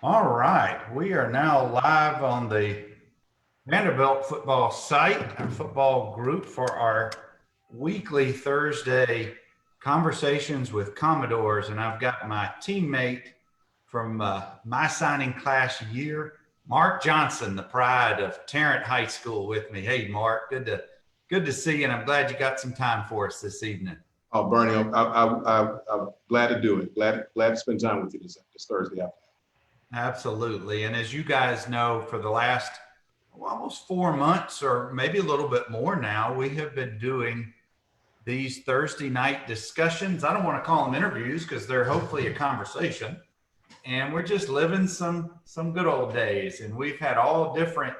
All right, we are now live on the Vanderbilt football site, our football group for our weekly Thursday conversations with Commodores. And I've got my teammate from my signing class year, Mark Johnson, the pride of Tarrant High School, with me. Hey, Mark, good to see you, and I'm glad you got some time for us this evening. Oh, Bernie, I'm glad to do it. Glad to spend time with you this Thursday afternoon. Absolutely. And as you guys know, for the last almost 4 months or maybe a little bit more now, we have been doing these Thursday night discussions. I don't want to call them interviews because they're hopefully a conversation. And we're just living some good old days. And we've had all different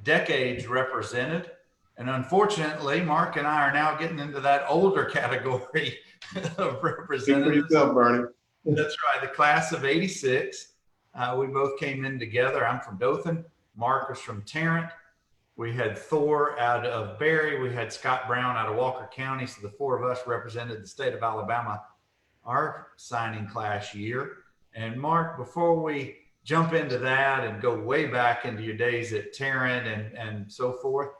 decades represented. And unfortunately, Mark and I are now getting into that older category of Speak for representatives. yourself, Bernie. That's right. The class of 86. We both came in together. I'm from Dothan. Mark was from Tarrant. We had Thor out of Barry. We had Scott Brown out of Walker County. So the four of us represented the state of Alabama our signing class year. And Mark, before we jump into that and go way back into your days at Tarrant and so forth,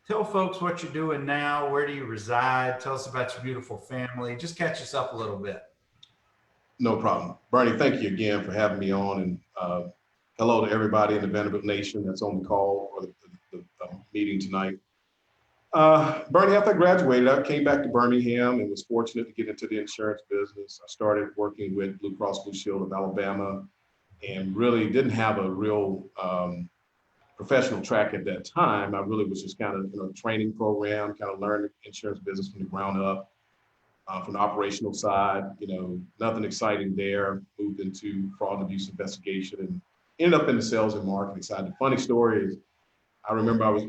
tell folks what you're doing now. Where do you reside? Tell us about your beautiful family. Just catch us up a little bit. No problem. Bernie, thank you again for having me on. And hello to everybody in the Vanderbilt Nation that's on the call or the meeting tonight. Bernie, after I graduated, I came back to Birmingham and was fortunate to get into the insurance business. I started working with Blue Cross Blue Shield of Alabama and really didn't have a real professional track at that time. I really was just kind of a training program, kind of learned the insurance business from the ground up. From the operational side, nothing exciting there. Moved into fraud and abuse investigation and ended up in the sales and marketing side. The funny story is, I remember I was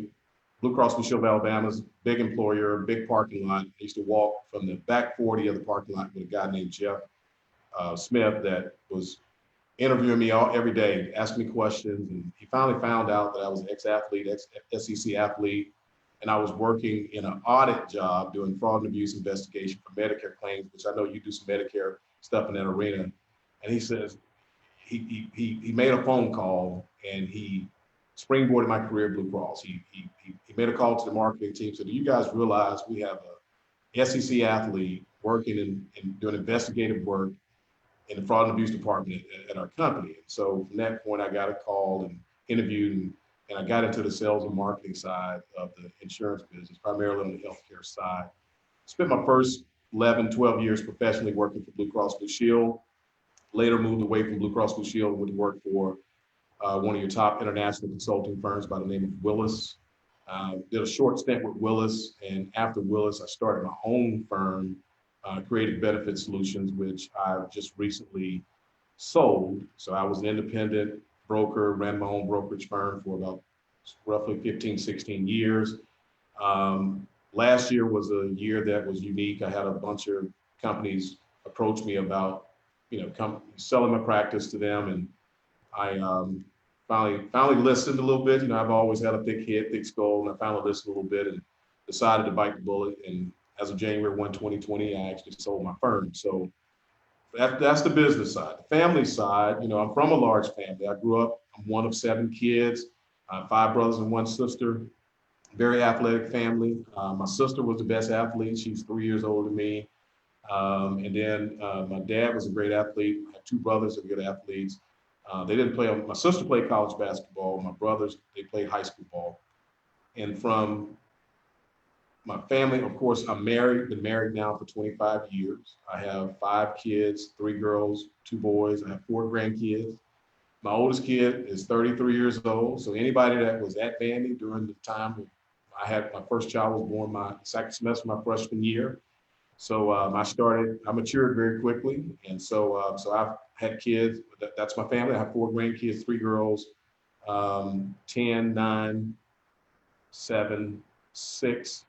Blue Cross Blue Shield of Alabama's big employer, big parking lot. I used to walk from the back 40 of the parking lot with a guy named Jeff Smith that was interviewing me every day, asking me questions. And he finally found out that I was an ex-athlete, ex-SEC athlete. And I was working in an audit job doing fraud and abuse investigation for Medicare claims, which I know you do some Medicare stuff in that arena. And he says he made a phone call and he springboarded my career at Blue Cross. He made a call to the marketing team, said, "Do you guys realize we have a SEC athlete working and doing investigative work in the fraud and abuse department at our company?" And so from that point, I got a call and interviewed and I got into the sales and marketing side of the insurance business, primarily on the healthcare side. Spent my first 11, 12 years professionally working for Blue Cross Blue Shield. Later moved away from Blue Cross Blue Shield and went to work for one of your top international consulting firms by the name of Willis. Did a short stint with Willis, and after Willis, I started my own firm, Creative Benefit Solutions, which I've just recently sold. So I was an independent broker, ran my own brokerage firm for about roughly 15, 16 years. Last year was a year that was unique. I had a bunch of companies approach me about, selling my practice to them. And I finally listened a little bit. I've always had a thick head, thick skull, and I finally listened a little bit and decided to bite the bullet. And as of January 1, 2020, I actually sold my firm. So that's the business side. The family side, I'm from a large family. I grew up, I'm one of 7 kids, 5 brothers and 1 sister, very athletic family. My sister was the best athlete. She's 3 years older than me. And then my dad was a great athlete. I had 2 brothers that were good athletes. They didn't play, my sister played college basketball. My brothers, they played high school ball. And from my family, of course, I'm married, been married now for 25 years. I have 5 kids, 3 girls, 2 boys. I have 4 grandkids. My oldest kid is 33 years old. So anybody that was at Vandy during the time I had my first child was born my second semester, my freshman year. So I matured very quickly. And so I've had kids, that's my family. I have 4 grandkids, 3 girls, 10, 9, 7, 6.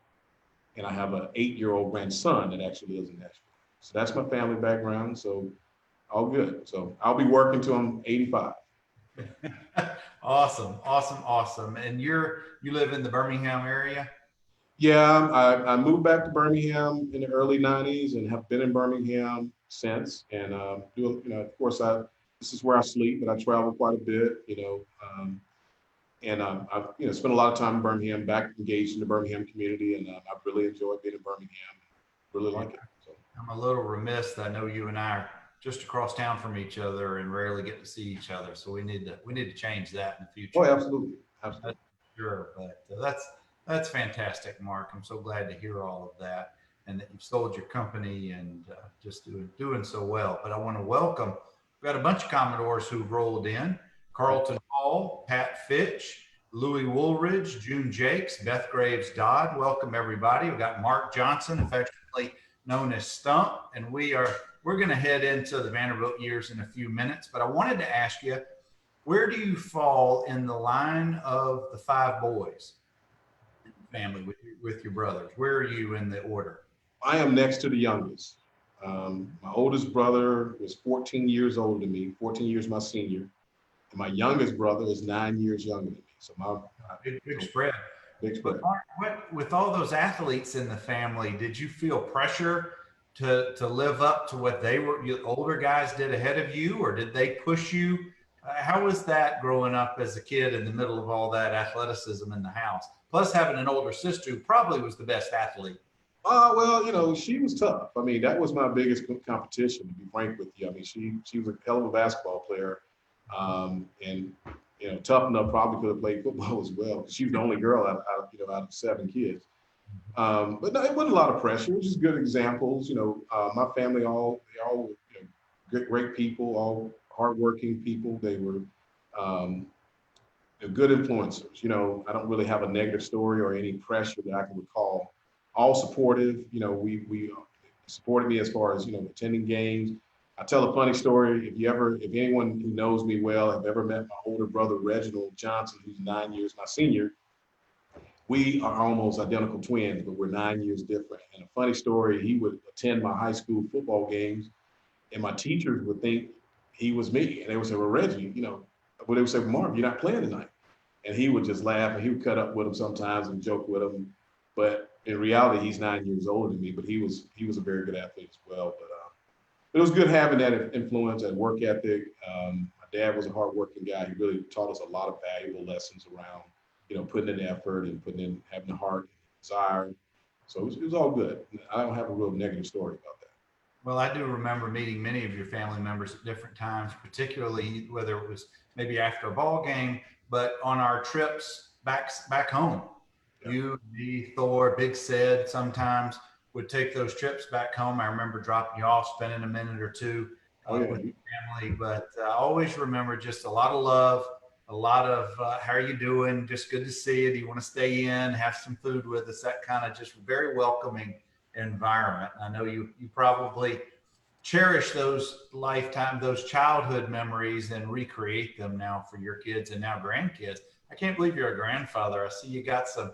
And I have an 8-year-old grandson that actually lives in Nashville. So that's my family background. So all good. So I'll be working till I'm 85. Awesome. And you live in the Birmingham area? Yeah, I moved back to Birmingham in the early 90s and have been in Birmingham since. And of course, I this is where I sleep, but I travel quite a bit, and I've spent a lot of time in Birmingham, back engaged in the Birmingham community, and I've really enjoyed being in Birmingham. Really like it. So. I'm a little remiss that I know you and I are just across town from each other and rarely get to see each other. So we need to change that in the future. Oh, absolutely, absolutely. That's sure, but that's fantastic, Mark. I'm so glad to hear all of that and that you've sold your company and just doing so well. But I want to welcome. We've got a bunch of Commodores who've rolled in: Carlton Hall, Pat Fitch, Louis Woolridge, June Jakes, Beth Graves Dodd. Welcome everybody. We've got Mark Johnson, affectionately known as Stump, and we're going to head into the Vanderbilt years in a few minutes. But I wanted to ask you, where do you fall in the line of the five boys in the family with your brothers? Where are you in the order? I am next to the youngest. My oldest brother was 14 years older than me, 14 years my senior. And my youngest brother is 9 years younger than me. So my big spread. Big spread. But Mark, with all those athletes in the family, did you feel pressure to live up to what older guys did ahead of you, or did they push you? How was that growing up as a kid in the middle of all that athleticism in the house? Plus having an older sister who probably was the best athlete. Well, she was tough. I mean, that was my biggest competition, to be frank with you. I mean, she was a hell of a basketball player, and tough enough probably could have played football as well, because she was the only girl out of 7 kids. But no, it wasn't a lot of pressure. It was just good examples. My family, they all great people, all hardworking people. They were good influencers. I don't really have a negative story or any pressure that I can recall. All supportive. We supported me as far as attending games. I tell a funny story. If anyone who knows me well have ever met my older brother Reginald Johnson, who's 9 years my senior, we are almost identical twins, but we're 9 years different. And a funny story, he would attend my high school football games, and my teachers would think he was me, and they would say, "Well, Reggie, but they would say, Mark, you're not playing tonight," and he would just laugh, and he would cut up with him sometimes and joke with him, but in reality, he's 9 years older than me. But he was a very good athlete as well. But it was good having that influence, that work ethic. My dad was a hardworking guy. He really taught us a lot of valuable lessons around, putting in effort and having the heart and desire. So it was all good. I don't have a real negative story about that. Well, I do remember meeting many of your family members at different times, particularly whether it was maybe after a ball game, but on our trips back home. Yeah. You, me, Thor, Big Sid sometimes would take those trips back home. I remember dropping you off, spending a minute or two with the family. But I always remember just a lot of love, a lot of how are you doing? Just good to see you. Do you want to stay in, have some food with us? That kind of just very welcoming environment. I know you probably cherish those childhood memories and recreate them now for your kids and now grandkids. I can't believe you're a grandfather. I see you got some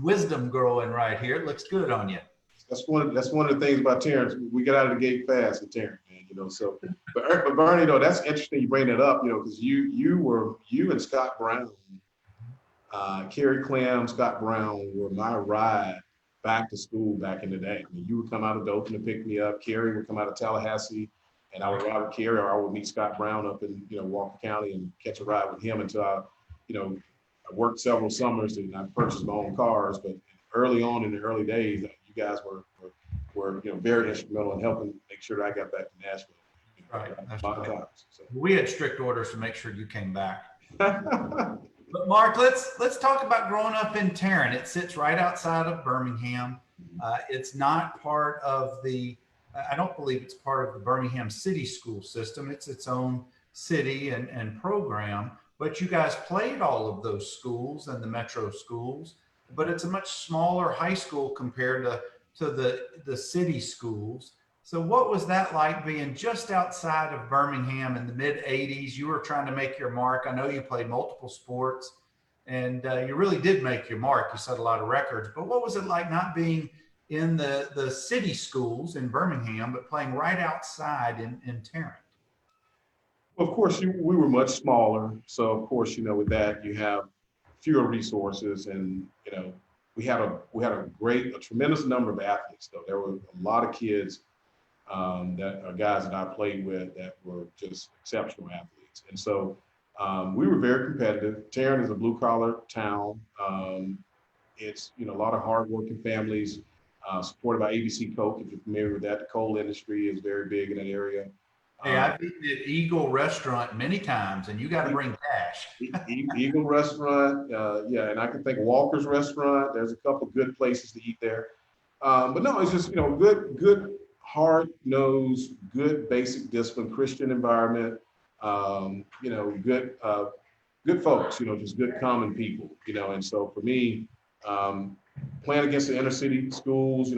wisdom growing right here. It looks good on you. That's one of the things about Terrence. We get out of the gate fast with Terrence, man. So, but Bernie, that's interesting. You bring that up, because you and Scott Brown, Kerry Clem, Scott Brown were my ride back to school back in the day. I mean, you would come out of Dothan to pick me up. Kerry would come out of Tallahassee, and I would ride with Kerry, or I would meet Scott Brown up in Walker County and catch a ride with him until I worked several summers and I purchased my own cars. But early on in the early days, you guys were very instrumental in helping make sure that I got back to Nashville. Right. So. We had strict orders to make sure you came back. But Mark, let's talk about growing up in Tarrant. It sits right outside of Birmingham. It's not part of I don't believe it's part of the Birmingham city school system. It's its own city and program. But you guys played all of those schools and the metro schools, but it's a much smaller high school compared to the city schools. So what was that like being just outside of Birmingham in the mid 80s? You were trying to make your mark. I know you played multiple sports and you really did make your mark. You set a lot of records, but what was it like not being in the city schools in Birmingham, but playing right outside in Tarrant? Well, of course, we were much smaller. So, of course, with that, you have fewer resources, and we had a tremendous number of athletes. Though there were a lot of kids that are guys that I played with that were just exceptional athletes. And so we were very competitive. Tarrant is a blue collar town. It's, a lot of hardworking families, supported by ABC Coke. If you're familiar with that, the coal industry is very big in that area. Hey, I've eaten at Eagle Restaurant many times, and you got to bring cash. Eagle Restaurant, yeah, and I can think Walker's Restaurant. There's a couple good places to eat there. But no, it's just, good, hard-nosed, good basic discipline, Christian environment, good folks, just good common people, and so for me, playing against the inner city schools,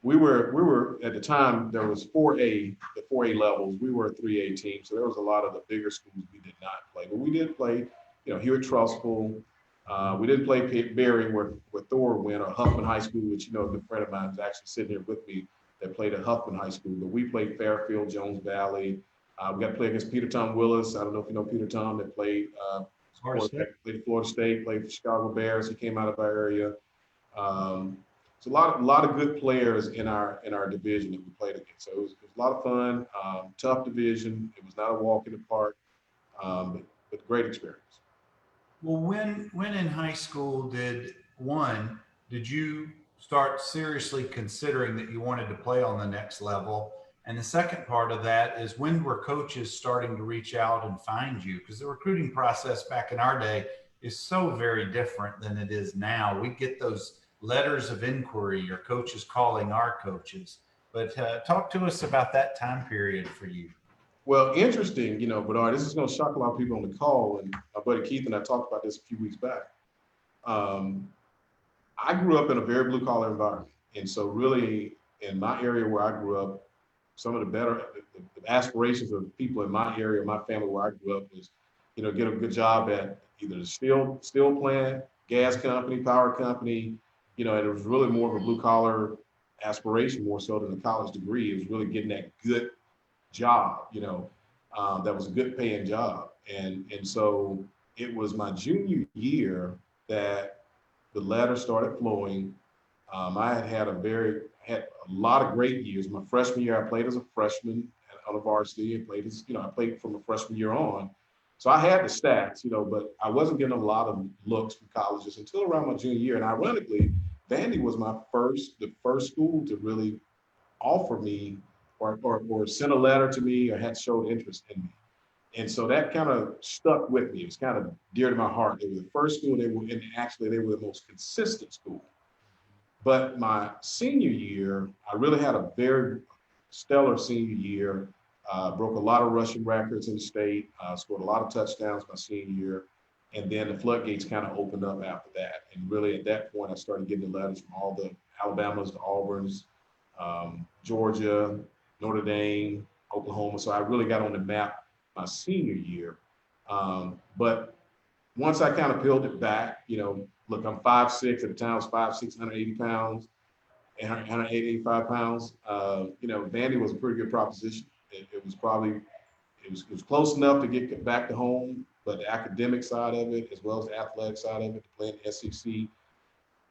we were at the time there was the 4A levels. We were a 3A team, so there was a lot of the bigger schools we did not play, but we did play, here at Trustful. We didn't play Berry where Thor went, or Huffman High School, which a good friend of mine is actually sitting here with me that played at Huffman High School. But we played Fairfield, Jones Valley. We got to play against Peter Tom Willis. I don't know if you know Peter Tom, that played played Florida State, played for Chicago Bears. He came out of our area. So a lot of good players in our division that we played against. So it was a lot of fun. Tough division. It was not a walk in the park, but great experience. Well, when in high school did you start seriously considering that you wanted to play on the next level? And the second part of that is, when were coaches starting to reach out and find you? Because the recruiting process back in our day is so very different than it is now. We get those letters of inquiry, or coaches calling our coaches. But talk to us about that time period for you. Well, interesting, Bernard, this is going to shock a lot of people on the call. And my buddy Keith and I talked about this a few weeks back. I grew up in a very blue collar environment. And so really in my area where I grew up, some of the aspirations of people in my area, my family where I grew up, was, get a good job at either the steel plant, gas company, power company, and it was really more of a blue collar aspiration, more so than a college degree. It was really getting that good job, that was a good paying job. And so it was my junior year that the letters started flowing. I had a lot of great years. My freshman year, I played as a freshman on a varsity, and I played from a freshman year on. So I had the stats, but I wasn't getting a lot of looks from colleges until around my junior year. And ironically, Vandy was the first school to really offer me or sent a letter to me or had showed interest in me. And so that kind of stuck with me. It's kind of dear to my heart. They were the first school, and actually they were the most consistent school. But my senior year, I really had a very stellar senior year. Broke a lot of rushing records in the state, scored a lot of touchdowns my senior year. And then the floodgates kind of opened up after that. And really at that point, I started getting the letters from all the Alabamas, the Auburns, Georgia, Notre Dame, Oklahoma. So I really got on the map my senior year. But once I kind of peeled it back, look, I'm 5'6", at the time I was 5'6", 180 pounds, 185 pounds. Vandy was a pretty good proposition. It was close enough to get back to home, but the academic side of it, as well as the athletic side of it, to play in the SEC,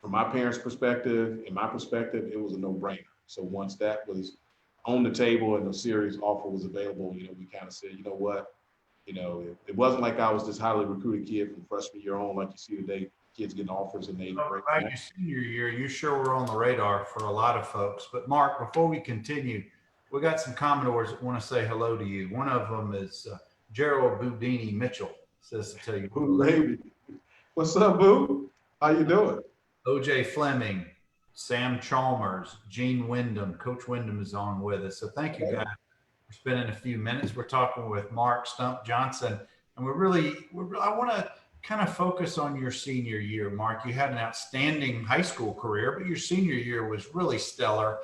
from my parents' perspective, in my perspective, it was a no-brainer. So once that was on the table and the serious offer was available, we kind of said, you know what, it wasn't like I was this highly recruited kid from freshman year on, like you see today, kids getting offers and they. Right, your senior year, you sure were on the radar for a lot of folks. But Mark, before we continue, we got some Commodores that want to say hello to you. One of them is Gerald Boudini Mitchell, says to tell you. Ooh, baby. What's up, Boo? How you doing? OJ Fleming, Sam Chalmers, Gene Wyndham. Coach Wyndham is on with us. So thank you guys for spending a few minutes. We're talking with Mark Stump Johnson, and I want to kind of focus on your senior year, Mark. You had an outstanding high school career, but your senior year was really stellar.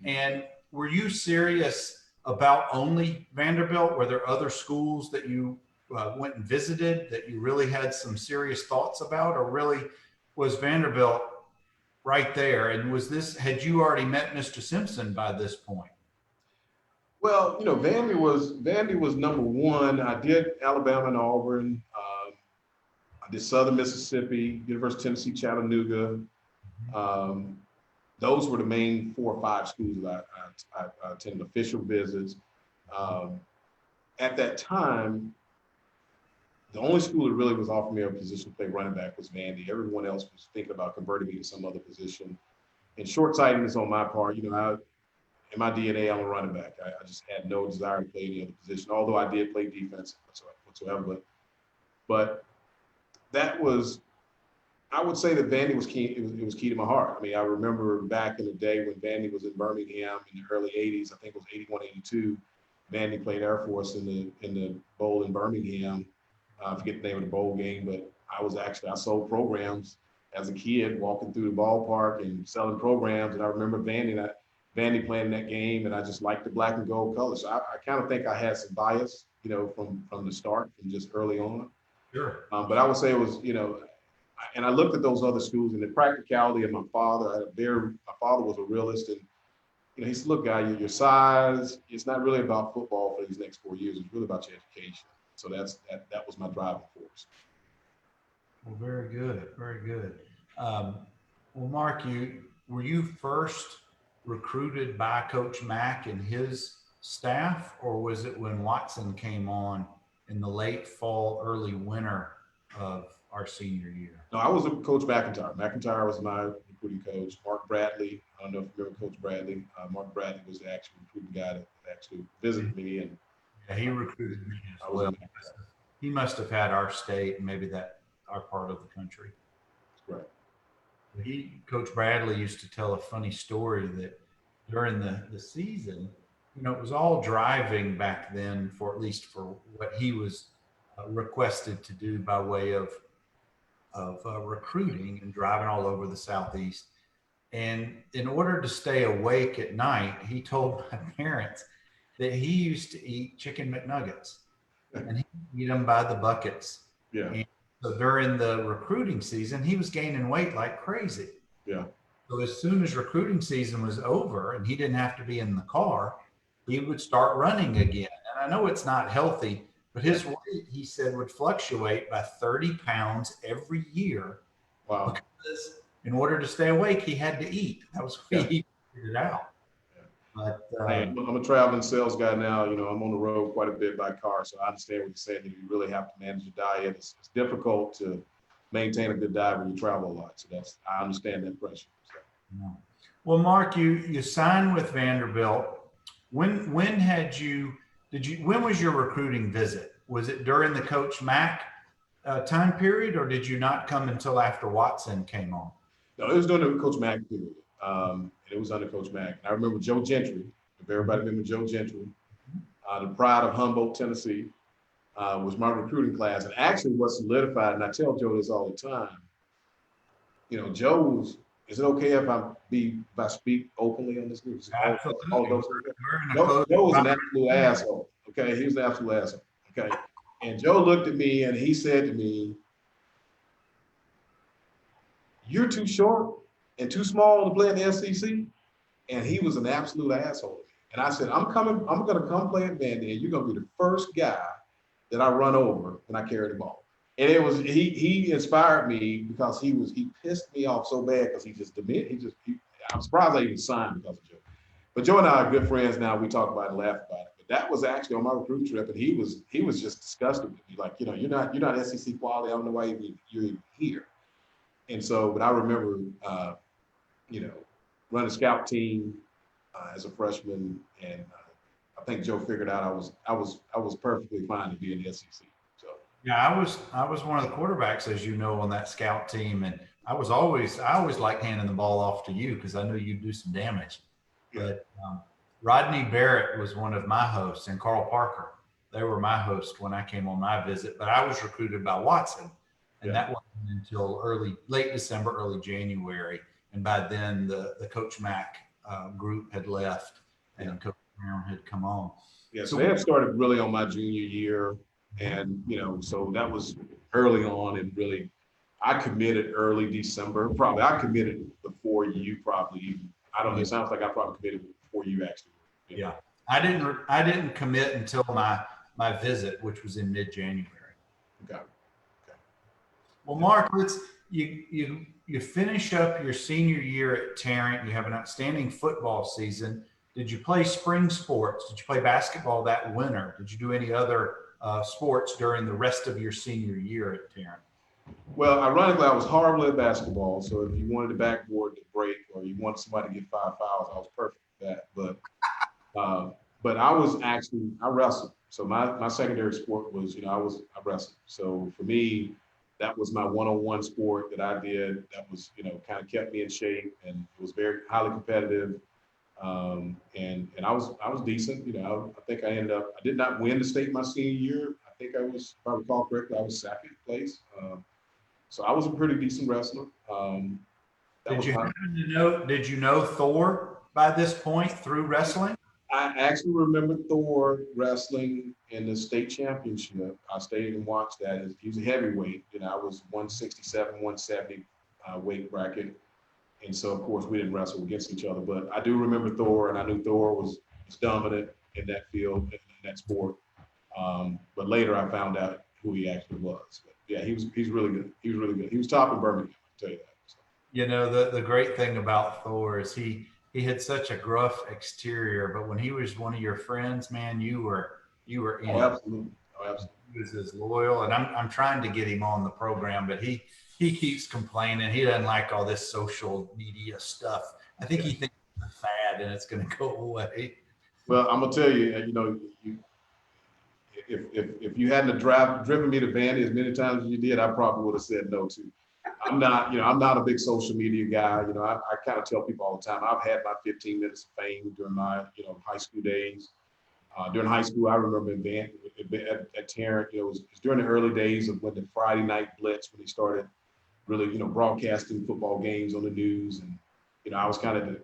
And were you serious about only Vanderbilt? Were there other schools that you went and visited that you really had some serious thoughts about, or really was Vanderbilt right there? And had you already met Mr. Simpson by this point? Well, Vandy was number one. I did Alabama and Auburn. I did Southern Mississippi, University of Tennessee, Chattanooga. those were the main 4 or 5 schools that I attended official visits. At that time, the only school that really was offering me a position to play running back was Vandy. Everyone else was thinking about converting me to some other position. And short-sightedness on my part, in my DNA, I'm a running back. I just had no desire to play any other position, although I did play defense whatsoever. But that was, I would say that Vandy was key. It was key to my heart. I mean, I remember back in the day when Vandy was in Birmingham in the early 80s, I think it was 81, 82. Vandy played Air Force in the bowl in Birmingham. I forget the name of the bowl game, but I sold programs as a kid, walking through the ballpark and selling programs. And I remember Vandy playing that game, and I just liked the black and gold colors. So I kind of think I had some bias, from the start, from just early on. Sure. But I would say it was, and I looked at those other schools and the practicality of my father. My father was a realist, and he said, "Look, guy, your size, it's not really about football for these next 4 years. It's really about your education." So that was my driving force. Well, very good, very good. Well, Mark, were you first recruited by Coach Mack and his staff, or was it when Watson came on in the late fall, early winter of our senior year? No, I was a Coach McIntyre. McIntyre was my recruiting coach. Mark Bradley, I don't know if you remember Coach Bradley. Mark Bradley was the actual recruiting guy that actually visited me. And yeah, he recruited me as well. He must have had our state and maybe our part of the country. Right. Coach Bradley used to tell a funny story that during the season, it was all driving back then, for at least for what he was requested to do by way of recruiting, and driving all over the Southeast. And in order to stay awake at night, he told my parents that he used to eat chicken McNuggets, and he'd eat them by the buckets. Yeah. And so during the recruiting season, he was gaining weight like crazy. Yeah. So as soon as recruiting season was over and he didn't have to be in the car, he would start running again. And I know it's not healthy, but his weight, he said, would fluctuate by 30 pounds every year. Wow. Because in order to stay awake, he had to eat. That was what he figured it out. But, I'm a traveling sales guy now. I'm on the road quite a bit by car, so I understand what you're saying. You really have to manage your diet. It's difficult to maintain a good diet when you travel a lot. So I understand that pressure. So. Yeah. Well, Mark, you signed with Vanderbilt. When was your recruiting visit? Was it during the Coach Mack time period, or did you not come until after Watson came on? No, it was during the Coach Mack period. And it was under Coach Mack. And I remember Joe Gentry, if everybody remember Joe Gentry, the pride of Humboldt, Tennessee, was my recruiting class. And actually what solidified, and I tell Joe this all the time, Joe is it okay if I speak openly on this group? Absolutely. Joe was an absolute asshole. Okay, he was an absolute asshole. Okay. And Joe looked at me and he said to me, "You're too short and too small to play in the SEC." And he was an absolute asshole. And I said, I'm going to come play at Vandy, and you're going to be the first guy that I run over when I carry the ball. And it was, he inspired me because he pissed me off so bad because I'm surprised I even signed because of Joe. But Joe and I are good friends now. We talk about it and laugh about it. But that was actually on my recruit trip, and he was just disgusted with me. Like, you're not SEC quality. I don't know why you're even here. And so, but I remember, run a scout team as a freshman, and I think Joe figured out I was perfectly fine to be in the SEC. So yeah, I was one of the quarterbacks, as you know, on that scout team, and I always liked handing the ball off to you because I knew you'd do some damage. Yeah. But Rodney Barrett was one of my hosts, and Carl Parker. They were my hosts when I came on my visit, but I was recruited by Watson, and that wasn't until late December, early January. And by then, the Coach Mack group had left, and Coach Brown had come on. Yeah, so they had started really on my junior year, and so that was early on, and really, I committed early December. Probably I committed before you probably even. I don't know. It sounds like I probably committed before you actually. Yeah, I didn't commit until my visit, which was in mid-January. Okay. Well, Mark, you finish up your senior year at Tarrant. You have an outstanding football season. Did you play spring sports? Did you play basketball that winter? Did you do any other sports during the rest of your senior year at Tarrant? Well, ironically, I was horrible at basketball. So if you wanted the backboard to break or you wanted somebody to get 5 fouls, I was perfect for that. But I was actually, I wrestled. So my secondary sport was, I wrestled. So for me, that was my one-on-one sport that I did that was, kind of kept me in shape, and it was very highly competitive. And I was decent. I think I did not win the state my senior year. I think I was, if I recall correctly, I was second place. So I was a pretty decent wrestler. Did you happen to know? Did you know Thor by this point through wrestling? I actually remember Thor wrestling in the state championship. I stayed and watched that. He was a heavyweight. I was 167, 170 weight bracket. And so, of course, we didn't wrestle against each other. But I do remember Thor, and I knew Thor was dominant in that field, in that sport. But later I found out who he actually was. But yeah, he's really good. He was really good. He was top in Birmingham, I can tell you that. So. The great thing about Thor is he had such a gruff exterior, but when he was one of your friends, man, you were in. Oh, absolutely. Oh, absolutely. He was as loyal, and I'm trying to get him on the program, but he keeps complaining. He doesn't like all this social media stuff. I think he thinks it's a fad and it's going to go away. Well, I'm gonna tell you, if you hadn't driven me to Vandy as many times as you did, I probably would have said no too. I'm not a big social media guy. I kind of tell people all the time, I've had my 15 minutes of fame during my, high school days. During high school, I remember at Tarrant, it was during the early days of when the Friday night blitz, when they started really, broadcasting football games on the news. And, I was kind of at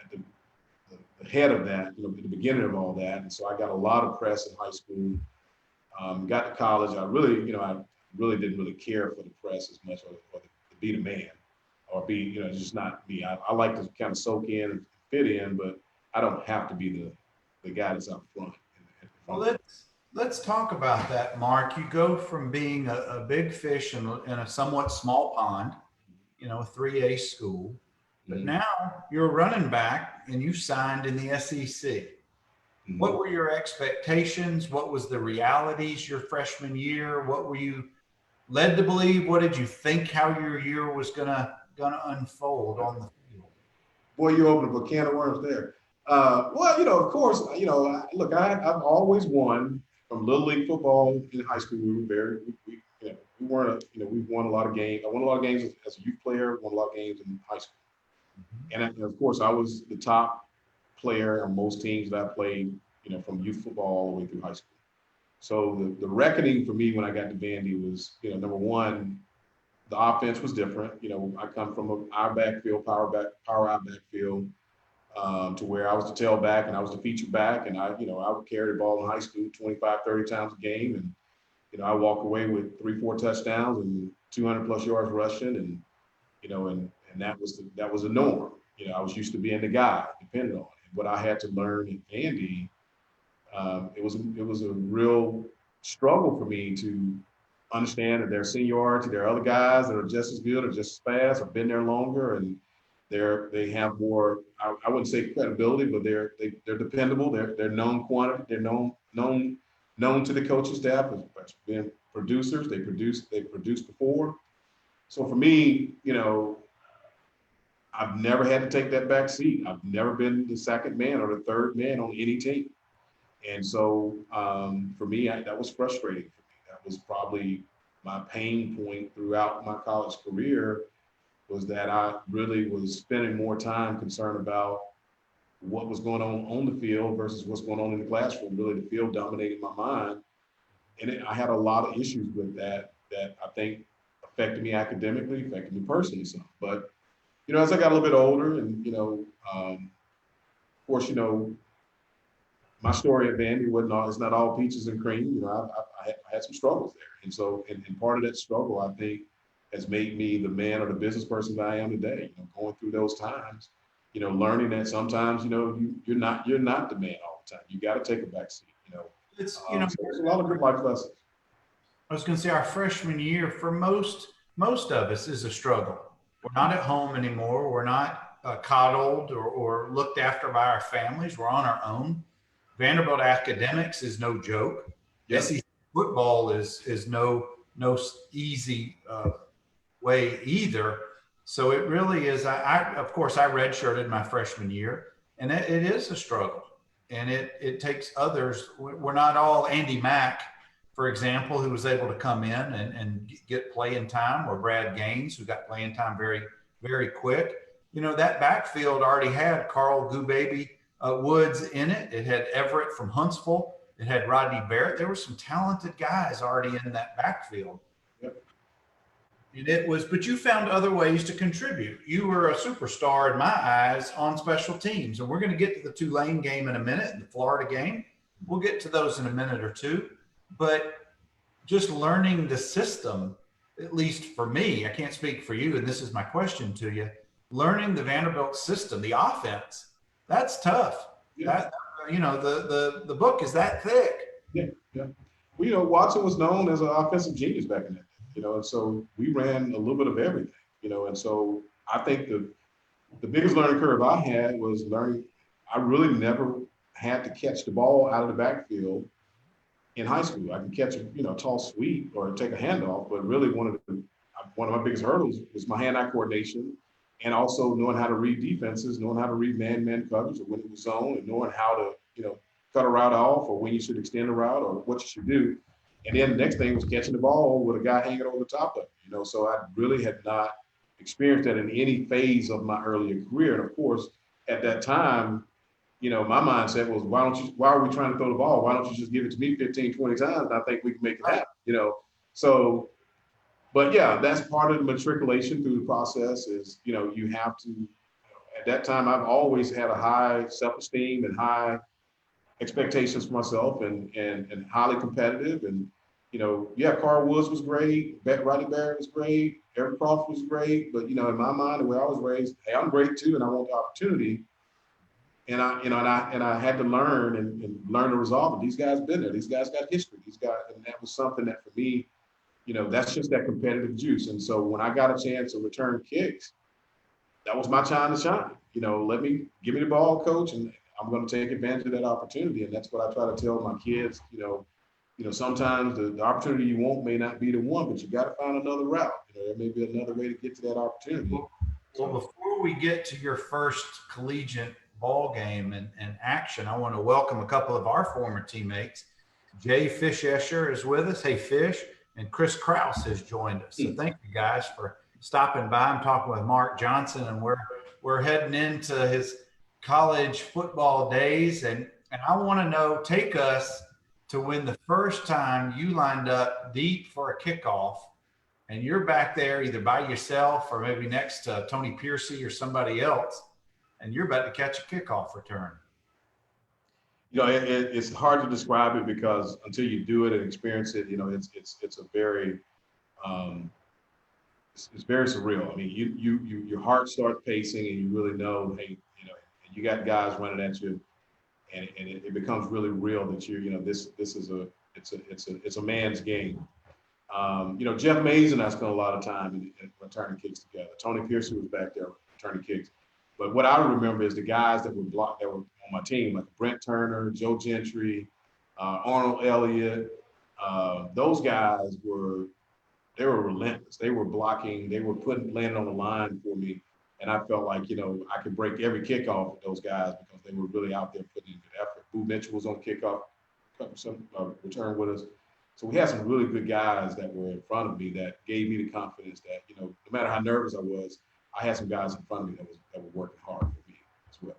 the head of that, at the beginning of all that. And so I got a lot of press in high school. Got to college, I really didn't really care for the press as much, or to be the man, or be, just not me. I like to kind of soak in and fit in, but I don't have to be the guy that's out front. Well, let's talk about that, Mark. You go from being a big fish in a somewhat small pond, a 3A school, but now you're a running back and you signed in the SEC. Mm-hmm. What were your expectations? What was the realities your freshman year? What were you led to believe? What did you think how your year was gonna unfold on the field? Boy, you opened up a can of worms there. Well, of course, look, I've always won from Little League football in high school. We were we've won a lot of games. I won a lot of games as a youth player, won a lot of games in high school. Mm-hmm. And of course, I was the top player on most teams that I played, from youth football all the way through high school. So the reckoning for me when I got to Vandy was, number one, the offense was different. I come from a power out backfield, to where I was the tailback and I was the feature back, and I would carry the ball in high school 25, 30 times a game, and I walk away with 3-4 touchdowns and 200 plus yards rushing, and and that was a norm. I was used to being the guy depended on. And what I had to learn at Vandy, it was a real struggle for me to understand that there's seniority, there are other guys that are just as good or just as fast or been there longer, and they have more, I wouldn't say credibility, but they're dependable. They're known quantity. They're known to the coaching staff as being producers. They produced before. So for me, I've never had to take that back seat. I've never been the second man or the third man on any team. And so for me, that was frustrating for me. That was probably my pain point throughout my college career, was that I really was spending more time concerned about what was going on the field versus what's going on in the classroom. Really, the field dominated my mind. And I had a lot of issues with that I think affected me academically, affected me personally some. But, as I got a little bit older and, of course, my story at Vandy it's not all peaches and cream. I had some struggles there. And so, and part of that struggle, I think, has made me the man or the business person that I am today. Going through those times, learning that sometimes, you're not the man all the time. You got to take a back seat. So there's a lot of good life lessons. I was going to say our freshman year, for most most of us, is a struggle. We're not at home anymore. We're not coddled or looked after by our families. We're on our own. Vanderbilt academics is no joke. Yep. SEC football is no easy way either. So it really is. I of course I redshirted my freshman year, and it is a struggle, and it takes others. We're not all Andy Mack, for example, who was able to come in and get playing time, or Brad Gaines, who got playing time very, very quick. You know, that backfield already had Carl Goobaby Woods in it. It had Everett from Huntsville. It had Rodney Barrett. There were some talented guys already in that backfield. Yep. And it was, but you found other ways to contribute. You were a superstar in my eyes on special teams. And we're going to get to the Tulane game in a minute, and the Florida game. We'll get to those in a minute or two. But just learning the system, at least for me, I can't speak for you, and this is my question to you, learning the Vanderbilt system, the offense, that's tough. Yeah. That, you know, the book is that thick. Yeah, yeah. Well, you know, Watson was known as an offensive genius back in that day, you know, and so we ran a little bit of everything, you know, and so I think the biggest learning curve I had was learning. I really never had to catch the ball out of the backfield in high school. I can catch a, you know, tall sweep or take a handoff, but really one of my biggest hurdles was my hand-eye coordination, and also knowing how to read defenses, knowing how to read man-man coverage, or when it was zone, and knowing how to, you know, cut a route off, or when you should extend a route, or what you should do. And then the next thing was catching the ball with a guy hanging over the top of it, you know. So I really had not experienced that in any phase of my earlier career. And of course, at that time, you know, my mindset was, why are we trying to throw the ball? Why don't you just give it to me 15, 20 times? And I think we can make it happen, you know. So, but yeah, that's part of the matriculation through the process is, you know, you have to, at that time, I've always had a high self-esteem and high expectations for myself, and highly competitive. And, you know, yeah, Carl Woods was great. Rodney Barrett was great. Eric Crawford was great. But, you know, in my mind, the way I was raised, hey, I'm great too, and I want the opportunity. And I had to learn and learn to resolve it. These guys been there. These guys got history. These guys, and that was something that for me, you know, that's just that competitive juice. And so when I got a chance to return kicks, that was my time to shine. You know, give me the ball, coach, and I'm going to take advantage of that opportunity. And that's what I try to tell my kids. You know, sometimes the opportunity you want may not be the one, but you got to find another route. You know, there may be another way to get to that opportunity. Well, before we get to your first collegiate ball game and action, I want to welcome a couple of our former teammates. Jay Fish-Escher is with us. Hey, Fish. And Chris Krause has joined us. So thank you guys for stopping by. I'm talking with Mark Johnson, and we're heading into his college football days. And I want to know, take us to when the first time you lined up deep for a kickoff, and you're back there either by yourself or maybe next to Tony Piercy or somebody else, and you're about to catch a kickoff return. You know, it's hard to describe it because until you do it and experience it, you know, it's a very, it's very surreal. I mean, your heart starts pacing, and you really know, hey, you know, and you got guys running at you, and it becomes really real that you know, this is it's a man's game. You know, Jeff Mays and I spent a lot of time in returning kicks together. Tony Piercy was back there returning kicks. But what I remember is the guys that were on my team, like Brent Turner, Joe Gentry, Arnold Elliott. Those guys were relentless. They were blocking. They were landing on the line for me, and I felt like, you know, I could break every kickoff with those guys because they were really out there putting in good effort. Boo Mitchell was on kickoff, return with us. So we had some really good guys that were in front of me that gave me the confidence that, you know, no matter how nervous I was, I had some guys in front of me that were working hard for me as well.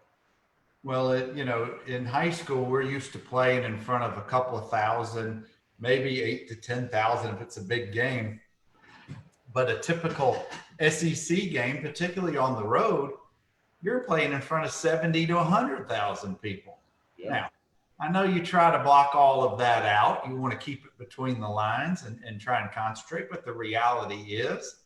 Well, you know, in high school, we're used to playing in front of a couple of thousand, maybe 8,000 to 10,000 if it's a big game. But a typical SEC game, particularly on the road, you're playing in front of 70 to 100,000 people. Yeah. Now, I know you try to block all of that out. You want to keep it between the lines and try and concentrate. But the reality is,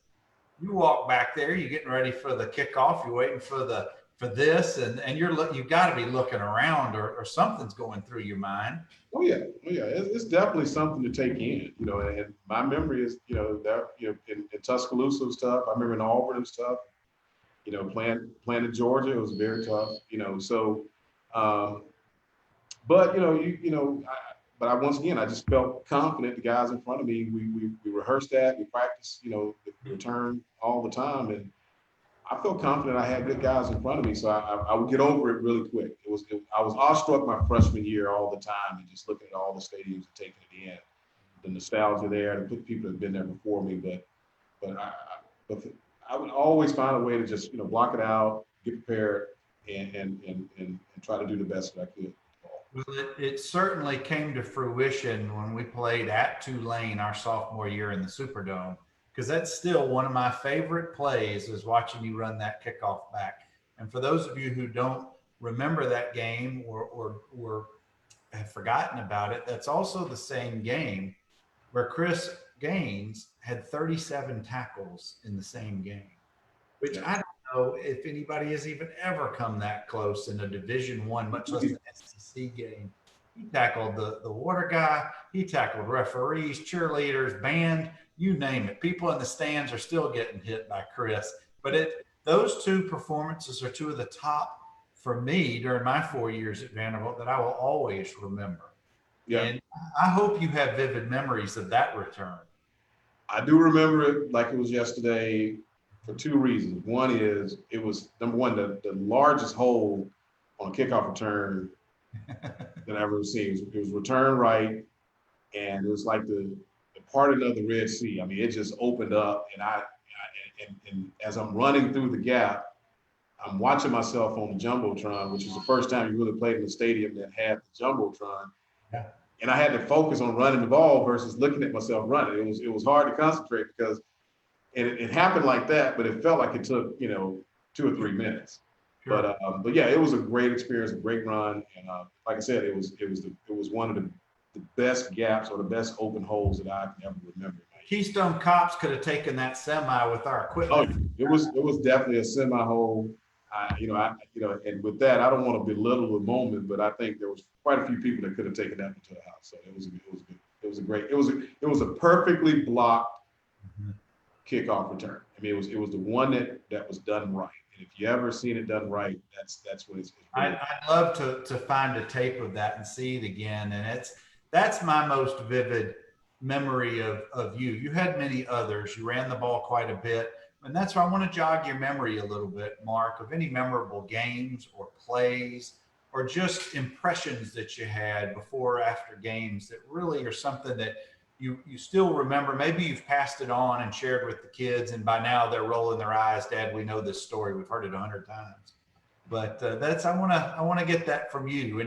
you walk back there, you're getting ready for the kickoff, you're waiting for the for this, and you've got to be looking around, or something's going through your mind. Oh yeah, it's definitely something to take in, and my memory is, that, in Tuscaloosa and stuff. I remember in Auburn and stuff, playing in Georgia, it was very tough, so, but, but once again, I just felt confident. The guys in front of me, we rehearsed that, we practiced, the return all the time. And I felt confident I had good guys in front of me. So I would get over it really quick. I was awestruck my freshman year all the time, and just looking at all the stadiums and taking it in. The nostalgia there, the people that have been there before me, but I would always find a way to just, block it out, get prepared, and try to do the best that I could. Well, it certainly came to fruition when we played at Tulane our sophomore year in the Superdome, because that's still one of my favorite plays, is watching you run that kickoff back. And for those of you who don't remember that game, or have forgotten about it, that's also the same game where Chris Gaines had 37 tackles in the same game, which I don't know if anybody has even ever come that close in a Division I, much less an SEC game. He tackled the water guy. He tackled referees, cheerleaders, band, you name it. People in the stands are still getting hit by Chris. But those two performances are two of the top for me during my 4 years at Vanderbilt that I will always remember. Yeah. And I hope you have vivid memories of that return. I do remember it like it was yesterday, for two reasons. One is, it was, number one, the largest hole on a kickoff return that I've ever seen. It was return right, and it was like the parting of the Red Sea. I mean, it just opened up, and as I'm running through the gap, I'm watching myself on the Jumbotron, which was the first time you really played in a stadium that had the Jumbotron. Yeah. And I had to focus on running the ball versus looking at myself running. It was hard to concentrate because it happened like that, but it felt like it took, 2 or 3 minutes. Sure. But yeah, it was a great experience, a great run, and like I said, it was one of the best gaps or the best open holes that I can ever remember. Keystone Cops could have taken that semi with our equipment. Oh, it was definitely a semi hole. And with that, I don't want to belittle the moment, but I think there was quite a few people that could have taken that into the house. So it was good. It was a perfectly blocked kickoff return. I mean, it was the one that was done right. And if you ever seen it done right, that's what it's really. I'd love to find a tape of that and see it again. And that's my most vivid memory of you. You had many others. You ran the ball quite a bit. And that's why I want to jog your memory a little bit, Mark, of any memorable games or plays or just impressions that you had before or after games that really are something that you still remember. Maybe you've passed it on and shared with the kids, and by now they're rolling their eyes. Dad, we know this story. We've heard it 100 times. But I want to get that from you.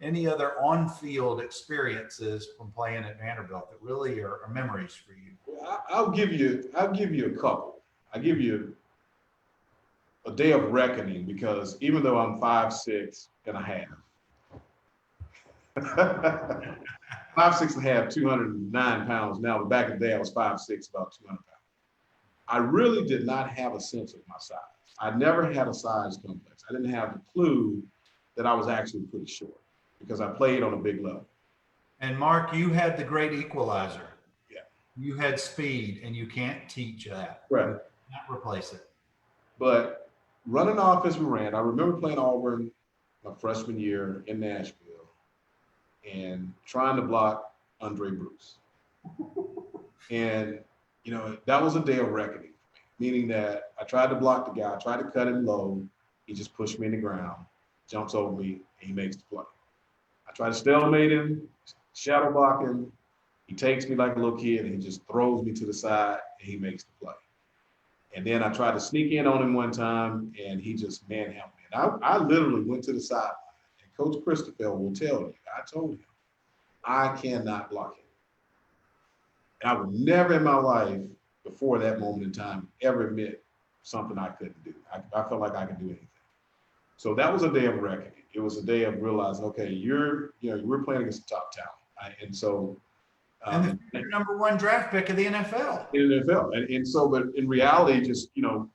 Any other on-field experiences from playing at Vanderbilt that really are memories for you? Well, I'll give you a couple. I give you a day of reckoning, because even though I'm 5'6" and a half, 5'6" and a half, 209 pounds now, but back in the day I was 5'6", about 200 pounds. I really did not have a sense of my size. I never had a size complex. I didn't have the clue that I was actually pretty short, because I played on a big level. And Mark, you had the great equalizer. Yeah. You had speed, and you can't teach that. Right. Not replace it. But running offense, we ran. I remember playing Auburn my freshman year in Nashville and trying to block Andre Bruce. And, that was a day of reckoning for me, meaning that I tried to block the guy, I tried to cut him low. He just pushed me in the ground, jumps over me, and he makes the play. I try to stalemate him, shadow block him. He takes me like a little kid, and he just throws me to the side, and he makes the play. And then I tried to sneak in on him one time, and he just manhandled me. And I literally went to the sideline, and Coach Christopher will tell you, I told him, I cannot block him. And I would never in my life, before that moment in time, ever admit something I couldn't do. I felt like I could do anything. So that was a day of reckoning. It was a day of realizing, okay, we're playing against the top talent. And so And the future #1 draft pick of the NFL. In the NFL. And so, but in reality, just,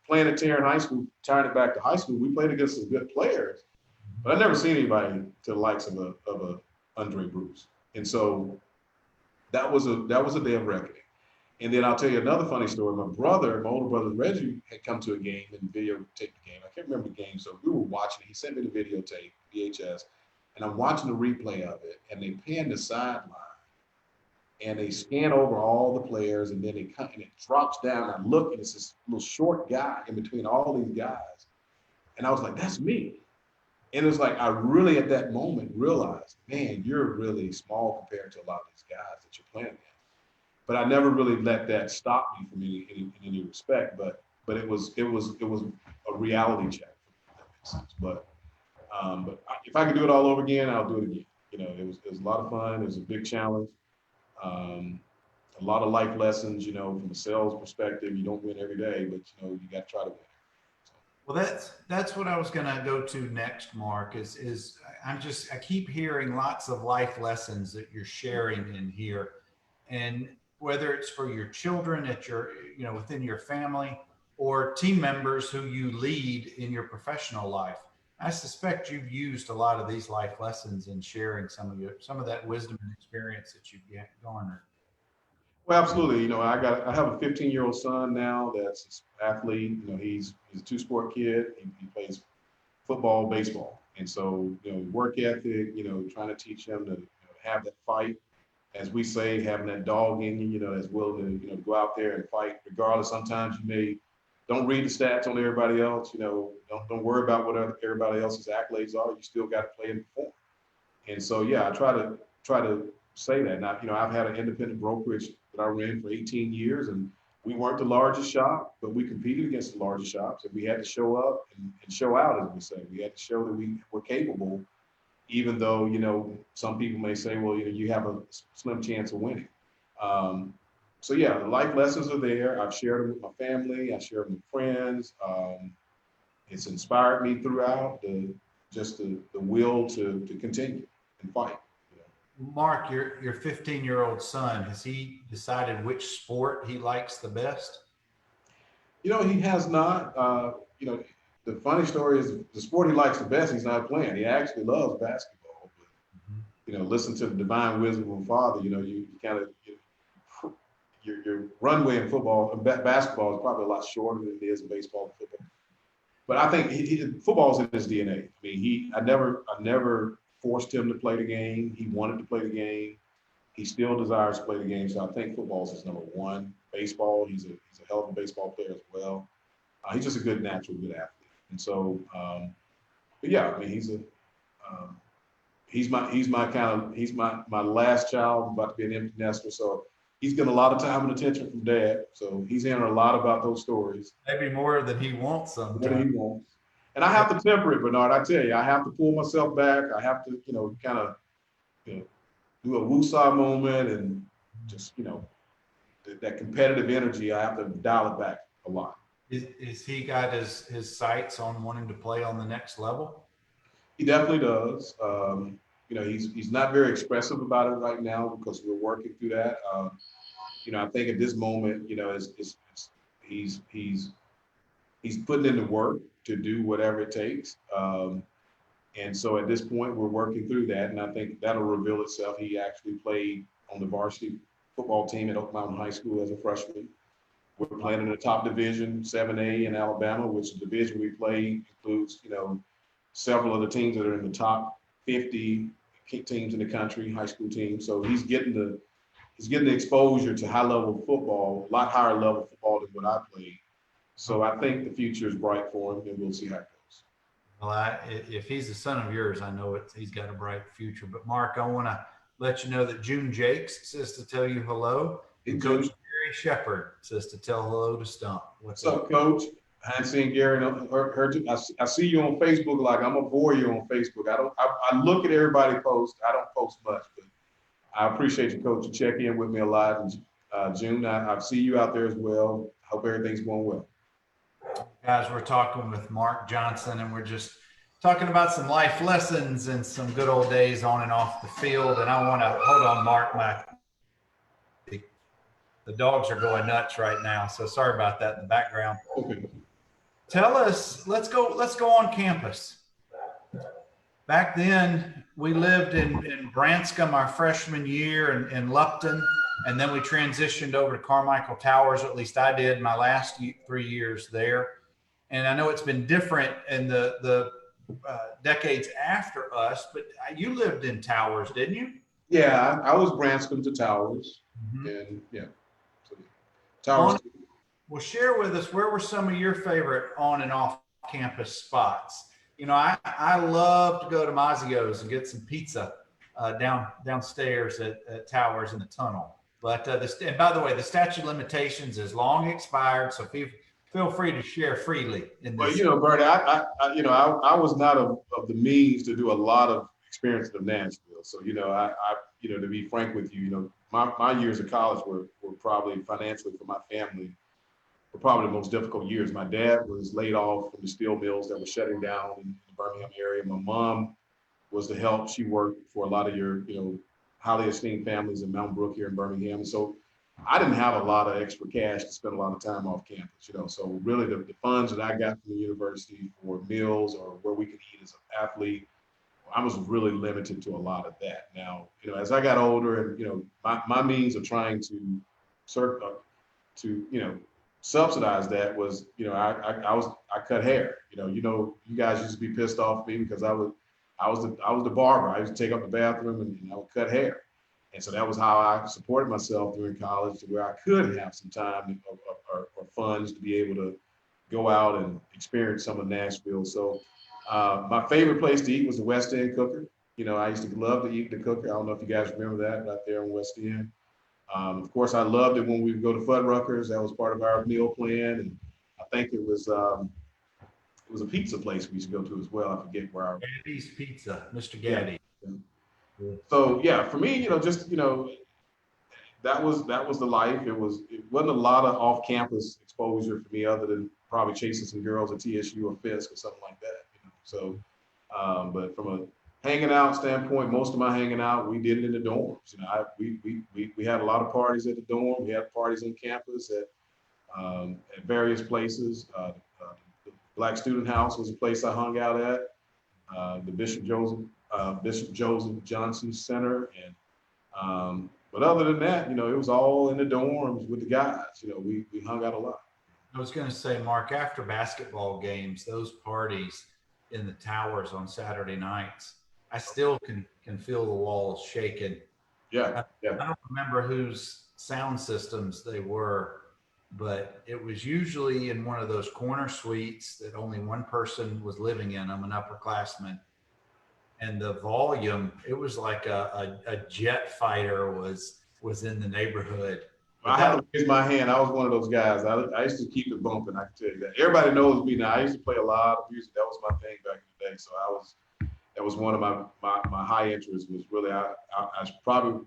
playing at Tarrant High School, tying it back to high school, we played against some good players, but I've never seen anybody to the likes of a Andre Bruce. And so that was a day of reckoning. And then I'll tell you another funny story. My older brother Reggie, had come to a game and videotaped the game. I can't remember the game, so we were watching it. He sent me the videotape, VHS, and I'm watching the replay of it, and they pan the sideline, and they scan over all the players, and then and it drops down. I look, and it's this little short guy in between all these guys, and I was like, "That's me." And it was like I really at that moment realized, man, you're really small compared to a lot of these guys that you're playing against. But I never really let that stop me from in any respect. But it was a reality check. If that makes sense. But if I could do it all over again, I'll do it again. It was a lot of fun. It was a big challenge. A lot of life lessons. From a sales perspective, you don't win every day, but you got to try to win. Well, that's what I was going to go to next, Mark, is I keep hearing lots of life lessons that you're sharing in here. And whether it's for your children at your, within your family, or team members who you lead in your professional life, I suspect you've used a lot of these life lessons in sharing some of that wisdom and experience that you've garnered. Well, absolutely. I have a 15-year-old son now that's an athlete. He's a two-sport kid. He plays football, baseball. And so, work ethic, trying to teach him to have that fight, as we say, having that dog in you, that's willing to, go out there and fight regardless. Sometimes don't read the stats on everybody else, don't worry about what everybody else's accolades are. You still got to play and perform. And so, yeah, I try to say that. Now, I've had an independent brokerage that I ran for 18 years, and we weren't the largest shop, but we competed against the largest shops, and we had to show up and show out, as we say. We had to show that we were capable, even though, some people may say, well, you have a slim chance of winning. So yeah, the life lessons are there. I've shared them with my family. I share them with friends. It's inspired me throughout the will to continue and fight. Mark, your 15-year-old son, has he decided which sport he likes the best? He has not. The funny story is the sport he likes the best, he's not playing. He actually loves basketball. But, listen to the divine wisdom of Father. You kind of, your runway in football and basketball is probably a lot shorter than it is in baseball and football. But I think football's in his DNA. I mean, I never forced him to play the game. He wanted to play the game. He still desires to play the game. So I think football is his #1. Baseball, he's a hell of a baseball player as well. He's just a good athlete. And so, but yeah, I mean, he's my last child. I'm about to be an empty nester. So he's getting a lot of time and attention from Dad. So he's hearing a lot about those stories. Maybe more than he wants sometimes. More than he wants. And I have to temper it, Bernard. I tell you, I have to pull myself back. I have to, kind of, do a woosah moment and just, that competitive energy. I have to dial it back a lot. Is he got his sights on wanting to play on the next level? He definitely does. He's not very expressive about it right now because we're working through that. I think at this moment, he's putting in the work to do whatever it takes. And so at this point, we're working through that. And I think that'll reveal itself. He actually played on the varsity football team at Oak Mountain High School as a freshman. We're playing in the top division, 7A in Alabama, which the division we play includes, several of the teams that are in the top 50 teams in the country, high school teams. So he's getting the exposure to high level football, a lot higher level football than what I played. So I think the future is bright for him, and we'll see how it goes. Well, if he's a son of yours, I know he's got a bright future. But Mark, I want to let you know that June Jakes says to tell you hello. And Coach Gary Shepard says to tell hello to Stump. What's up, Coach? I haven't seen Gary. I see you on Facebook. Like I'm a warrior on Facebook. I look at everybody post. I don't post much, but I appreciate you, Coach. You check in with me a lot. And June, I see you out there as well. Hope everything's going well. Guys, we're talking with Mark Johnson, and we're just talking about some life lessons and some good old days on and off the field. And I want to hold on, Mark. The dogs are going nuts right now, so sorry about that in the background. Okay. Tell us, let's go on campus. Back then, we lived in Branscombe our freshman year in Lupton, and then we transitioned over to Carmichael Towers, or at least I did my last 3 years there. And I know it's been different in the decades after us, but you lived in Towers, didn't you? Yeah, I was Branscombe to Towers, Mm-hmm. and yeah, so Towers. Well, share with us, where were some of your favorite on and off campus spots? You know, I love to go to Mazzio's and get some pizza downstairs at Towers in the tunnel. But and by the way, the statute of limitations is long expired, so feel free to share freely in this. Well, you know, Bernie, I was not of the means to do a lot of experience of Nashville. So, you know, to be frank with you, you know, my years of college were probably financially for my family were probably the most difficult years. My dad was laid off from the steel mills that were shutting down in the Birmingham area. My mom was the help. She worked for a lot of your, you know, highly esteemed families in Mountain Brook here in Birmingham. And so I didn't have a lot of extra cash to spend a lot of time off campus, you know. So really the funds that I got from the university for meals or where we could eat as an athlete, I was really limited to a lot of that. Now, you know, as I got older and, you know, my means of trying to subsidize that was, you know, I cut hair. You guys used to be pissed off at me because I was the barber. I used to take up the bathroom and I would cut hair. And so that was how I supported myself during college, to where I could have some time or funds to be able to go out and experience some of Nashville. So my favorite place to eat was the West End Cooker. You know, I used to love to eat the Cooker. I don't know if you guys remember that right there in West End. Of course, I loved it when we would go to Fuddruckers. That was part of our meal plan. And I think it was a pizza place we used to go to as well. I forget where. Gaddy's Pizza, Mr. Gaddy. Yeah. So yeah, for me, you know, just, you know, that was the life. It wasn't a lot of off-campus exposure for me, other than probably chasing some girls at TSU or Fisk or something like that. You know, so but from a hanging out standpoint, most of my hanging out, we did it in the dorms. You know, we had a lot of parties at the dorm. We had parties on campus at various places. The Black Student House was a place I hung out at. The Bishop Joseph Johnson Center, and but other than that, you know, it was all in the dorms with the guys. You know, we hung out a lot. I was going to say, Mark, after basketball games, those parties in the Towers on Saturday nights, I still can feel the walls shaking. Yeah. I don't remember whose sound systems they were, but it was usually in one of those corner suites that only one person was living in them, an upperclassman. And the volume, it was like a jet fighter was in the neighborhood. I had to raise my hand. I was one of those guys. I used to keep it bumping. I can tell you that. Everybody knows me now. I used to play a lot of music. That was my thing back in the day. So that was one of my high interests. Was really I probably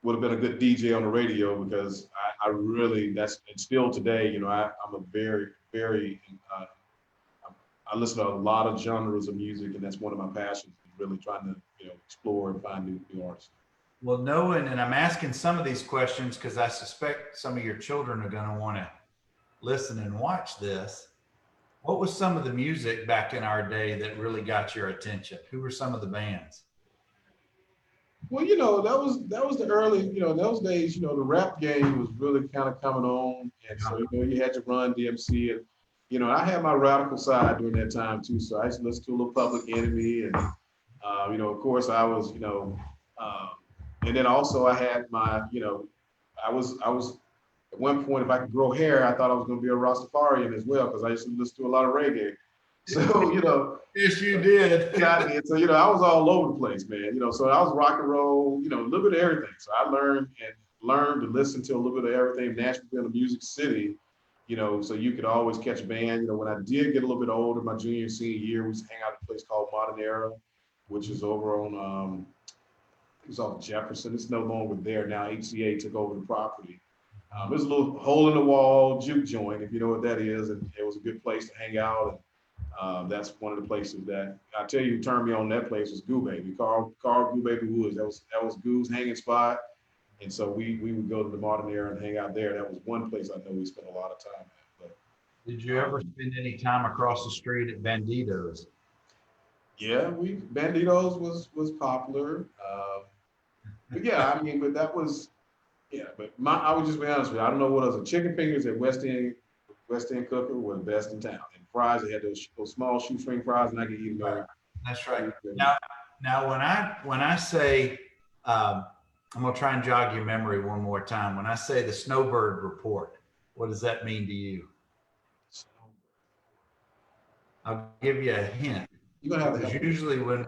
would have been a good DJ on the radio, because I really, and still today, you know, I'm a very, very I listen to a lot of genres of music, and that's one of my passions. Really trying to, you know, explore and find new artists. Well, knowing, and I'm asking some of these questions because I suspect some of your children are going to want to listen and watch this. What was some of the music back in our day that really got your attention? Who were some of the bands? Well, you know, that was the early, you know, in those days, you know, the rap game was really kind of coming on, and so, you know, you had to Run DMC, and, you know, I had my radical side during that time too. So I used to listen to a little Public Enemy, and you know, of course, I was, you know, and then also I had my, you know, I was at one point, if I could grow hair, I thought I was going to be a Rastafarian as well, because I used to listen to a lot of reggae. So, you know, yes, you did. Got me. So, you know, I was all over the place, man. You know, so I was rock and roll, you know, a little bit of everything. So I learned to listen to a little bit of everything. Nashville being a music city, you know, so you could always catch a band. You know, when I did get a little bit older, my junior and senior year, we used to hang out at a place called Modern Era, which is over on, it was on Jefferson. It's no longer there now. HCA took over the property. There's a little hole in the wall juke joint, if you know what that is, and it was a good place to hang out. And that's one of the places that I tell you, who turned me on that place was Goo Baby, Carl Goo Baby Woods. That was Goo's hanging spot. And so we would go to the Modern Era and hang out there. That was one place I know we spent a lot of time at. But Did you ever spend any time across the street at Banditos? yeah, Banditos was popular. But yeah, I mean, but that was, yeah, but I would just be honest with you. I don't know what else. The chicken fingers at West End Cooker were the best in town. And fries, they had those small shoestring fries, and I could eat them. Right. That's right. Now when I say, I'm gonna try and jog your memory one more time. When I say the Snowbird Report, what does that mean to you? I'll give you a hint. You're gonna have to Because usually when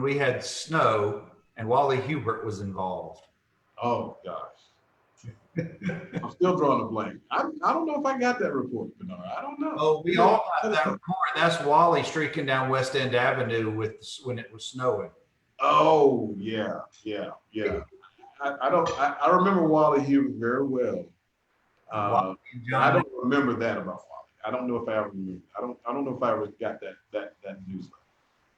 we had snow and Wally Hubert was involved. Oh gosh. I'm still drawing a blank. I don't know if I got that report, Bernard. I don't know. Oh, we all got that report. That's Wally streaking down West End Avenue when it was snowing. Oh yeah. I remember Wally Hubert very well. I don't remember that about Wally. I don't know if I ever remember. I don't know if I ever got that newsletter.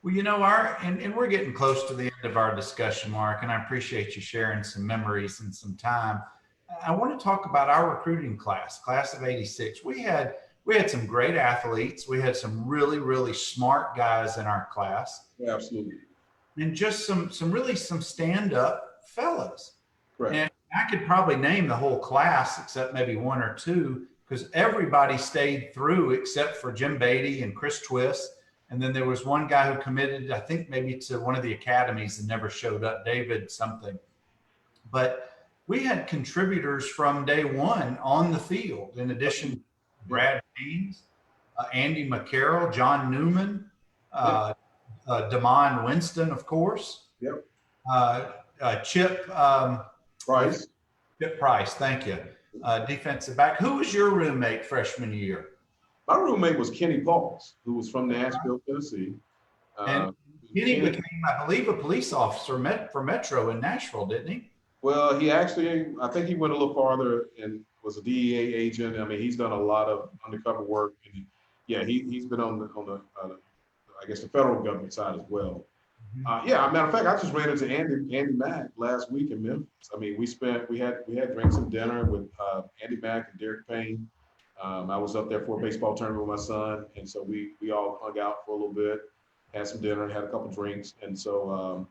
Well, you know, and we're getting close to the end of our discussion, Mark, and I appreciate you sharing some memories and some time. I want to talk about our recruiting class of '86. We had some great athletes. We had some really, really smart guys in our class. Yeah, absolutely. And just some stand-up fellas. Correct. And I could probably name the whole class except maybe one or two, because everybody stayed through except for Jim Beatty and Chris Twist. And then there was one guy who committed, I think maybe to one of the academies and never showed up, David something. But we had contributors from day one on the field, in addition to Brad Haynes, Andy McCarroll, John Newman, Damon Winston, of course. Yep. Chip Price. Chip Price, thank you. Defensive back. Who was your roommate freshman year? My roommate was Kenny Pauls, who was from Nashville, Tennessee. And Kenny became, I believe, a police officer for Metro in Nashville, didn't he? Well, he actually, I think he went a little farther and was a DEA agent. I mean, he's done a lot of undercover work. And yeah, he's been on the I guess the federal government side as well. Yeah, as a matter of fact, I just ran into Andy Mack last week in Memphis. I mean, we had drinks and dinner with Andy Mack and Derek Payne. I was up there for a baseball tournament with my son, and so we all hung out for a little bit, had some dinner, and had a couple drinks. And so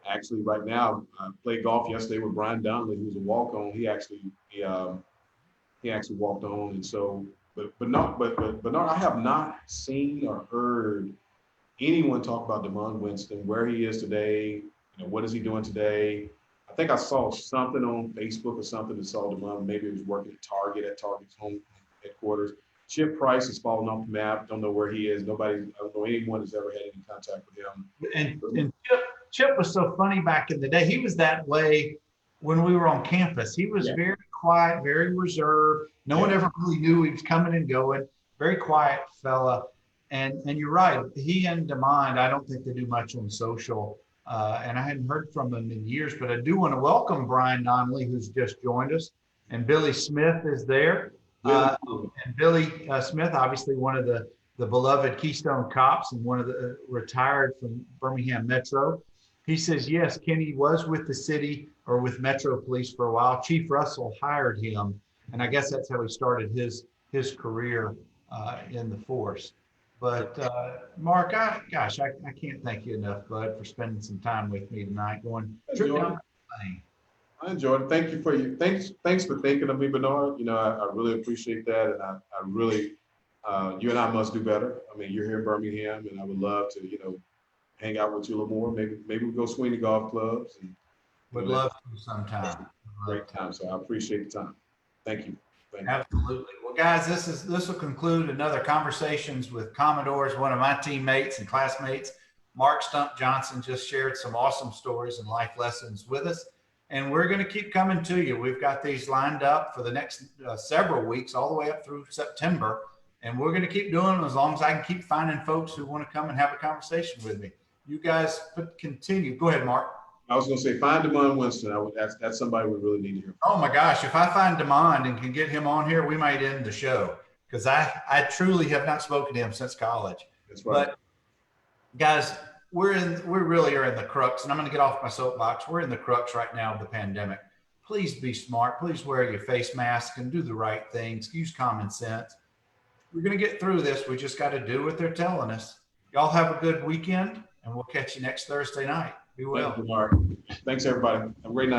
actually right now, I played golf yesterday with Brian Donnelly, who's a walk-on. He actually walked on, and so but I have not seen or heard anyone talk about Damon Winston, where he is today, what is he doing today. I think I saw something on Facebook or something that saw Damon, maybe he was working at Target's home headquarters. Chip Price has fallen off the map. Don't know where he is. I don't know anyone has ever had any contact with him. And Chip was so funny back in the day. He was that way when we were on campus. He was very quiet, very reserved. No one ever really knew he was coming and going. Very quiet fella. And you're right. He and Damon, I don't think they do much on social. And I hadn't heard from them in years, but I do want to welcome Brian Donnelly, who's just joined us. And Billy Smith is there. And Billy Smith, obviously one of the beloved Keystone Cops and one of the retired from Birmingham Metro. He says, yes, Kenny was with the city or with Metro Police for a while. Chief Russell hired him. And I guess that's how he started his career in the force. But Mark, I can't thank you enough, bud, for spending some time with me tonight. I enjoyed it. Thank you for thanks for thinking of me, Bernard. I really appreciate that, and I really you and I must do better. I mean, you're here in Birmingham, and I would love to hang out with you a little more. Maybe we'll go swing the golf clubs. And would love to sometime. Great time. So I appreciate the time. Thank you. Absolutely. Well, guys, this will conclude another Conversations with Commodores. One of my teammates and classmates, Mark Stump Johnson, just shared some awesome stories and life lessons with us. And we're going to keep coming to you. We've got these lined up for the next several weeks, all the way up through September. And we're going to keep doing them as long as I can keep finding folks who want to come and have a conversation with me. You guys continue. Go ahead, Mark. I was going to say, find Damon Winston. That's somebody we really need to hear from. Oh my gosh. If I find Damon and can get him on here, we might end the show, because I truly have not spoken to him since college. That's right. But guys, we really are in the crux, and I'm going to get off my soapbox. We're in the crux right now of the pandemic. please be smart. Please wear your face mask and do the right things. Use common sense. We're going to get through this. We just got to do what they're telling us. Y'all have a good weekend, and we'll catch you next Thursday night. Be well. Thank you, Mark. Thanks, everybody. Have a great night.